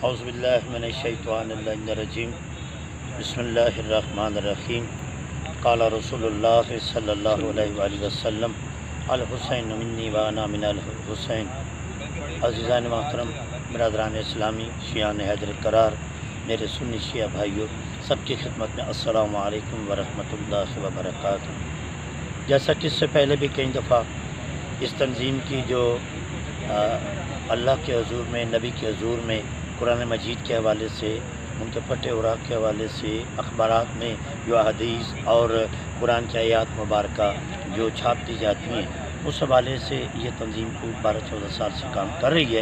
اعوذ باللہ من الشیطان الرجیم بسم اللہ الرحمن الرحیم قال رسول اللہ صلی اللہ علیہ وآلہ وسلم الحسین منی وانا من الحسین۔ عزیزان محترم، برادران اسلامی، شیعان حیدر قرار، میرے سنی شیعہ بھائیوں، سب کی خدمت میں السلام علیکم ورحمۃ اللہ وبرکاتہ۔ جیسا کہ اس سے پہلے بھی کئی دفعہ اس تنظیم کی جو اللہ کے حضور میں، نبی کے حضور میں قرآن مجید کے حوالے سے، ان کے پھٹے اوراق کے حوالے سے، اخبارات میں جو حدیث اور قرآن کی آیات مبارکہ جو چھاپ دی جاتی ہیں، اس حوالے سے یہ تنظیم کو 12-14 سال سے کام کر رہی ہے۔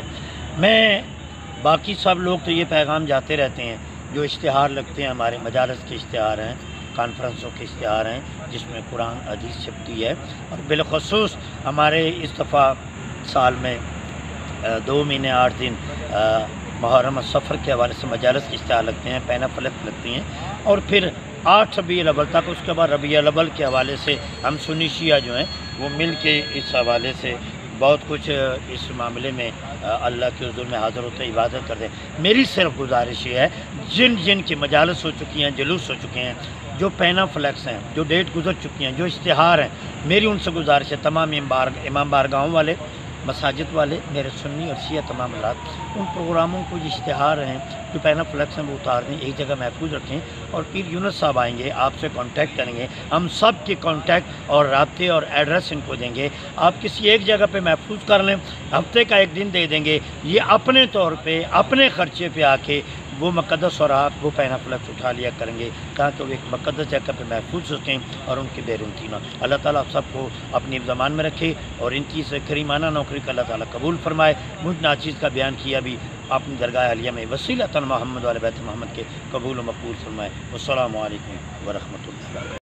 میں باقی سب لوگ تو یہ پیغام جاتے رہتے ہیں، جو اشتہار لگتے ہیں، ہمارے مجالس کے اشتہار ہیں، کانفرنسوں کے اشتہار ہیں جس میں قرآن حدیث چھپتی ہے، اور بالخصوص ہمارے اس دفعہ سال میں 2 مہینے 8 دن محرم سفر کے حوالے سے مجالس کے اشتہار لگتے ہیں، پینہ فلک لگتی ہیں، اور پھر 8 ربیع الاول تک، اس کے بعد ربیع الاول کے حوالے سے ہم سنی شیعہ جو ہیں وہ مل کے اس حوالے سے بہت کچھ اس معاملے میں اللہ کے حضور میں حاضر ہوتے عبادت کرتے ہیں۔ میری صرف گزارش یہ ہے، جن کی مجالس ہو چکی ہیں، جلوس ہو چکے ہیں، جو پینہ فلیکس ہیں، جو ڈیٹ گزر چکی ہیں، جو اشتہار ہیں، میری ان سے گزارش ہے، تمام امام بارگاہوں والے، مساجد والے، میرے سنی اور شیعہ تمام حضرات، ان پروگراموں کو جو اشتہار ہیں، جو پینہ فلیکس ہیں، وہ اتار دیں، ایک جگہ محفوظ رکھیں، اور پیر یونس صاحب آئیں گے، آپ سے کانٹیکٹ کریں گے، ہم سب کے کانٹیکٹ اور رابطے اور ایڈریس ان کو دیں گے، آپ کسی ایک جگہ پہ محفوظ کر لیں، ہفتے کا ایک دن دے دیں گے، یہ اپنے طور پہ اپنے خرچے پہ آ کے وہ مقدس اور آپ وہ پینہ فلیکس اٹھا لیا کریں گے، تاکہ وہ ایک مقدس جگہ پہ محفوظ سکیں اور ان کی بیرونتی نہ۔ اللہ تعالیٰ آپ سب کو اپنی زمان میں رکھے، اور ان کی اس کریمانہ نوکری کا اللہ تعالیٰ قبول فرمائے۔ مجھ ناچیز کا بیان کیا بھی اپنی درگاہ عالیہ میں وسیلۃ محمد والے بیت محمد کے قبول و مقبول فرمائے۔ والسلام علیکم ورحمۃ اللہ۔